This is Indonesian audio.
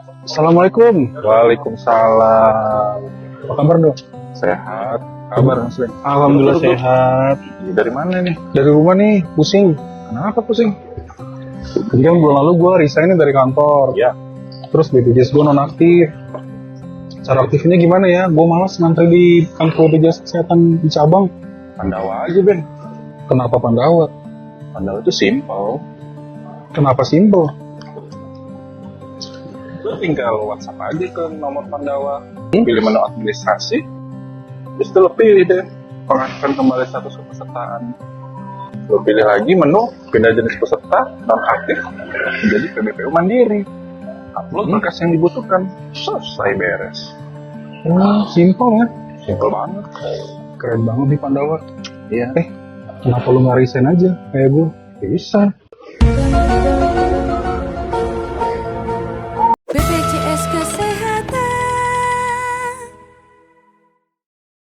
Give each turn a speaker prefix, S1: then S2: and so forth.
S1: Assalamualaikum.
S2: Waalaikumsalam.
S1: Apa kabar dong?
S2: Sehat. Kabar Mas Ben?
S1: Alhamdulillah
S2: Duduk, duduk.
S1: sehat.
S2: Dari mana nih?
S1: Dari rumah nih, pusing.
S2: Kenapa pusing?
S1: Jadi kan bulan lalu gue resign nih dari kantor.
S2: Ya.
S1: Terus BPJS gue nonaktif. Cara aktifnya gimana ya? Gue malas ngantri di kantor BPJS Kesehatan di cabang.
S2: Pandawa aja Ben.
S1: Kenapa Pandawa?
S2: Pandawa itu simple.
S1: Kenapa simple?
S2: Lu tinggal WhatsApp aja ke nomor Pandawa. Pilih menu administrasi. Terus lu pilih deh pengaktifan kembali status kepesertaan. Lu pilih lagi menu pindah jenis peserta non-aktif menjadi PBPU mandiri. Upload berkas yang dibutuhkan. Selesai beres.
S1: Simple ya.
S2: Simple banget.
S1: Keren banget nih Pandawa.
S2: Iya.
S1: Kenapa lu nggak resign aja kayak gue?
S2: Bisa.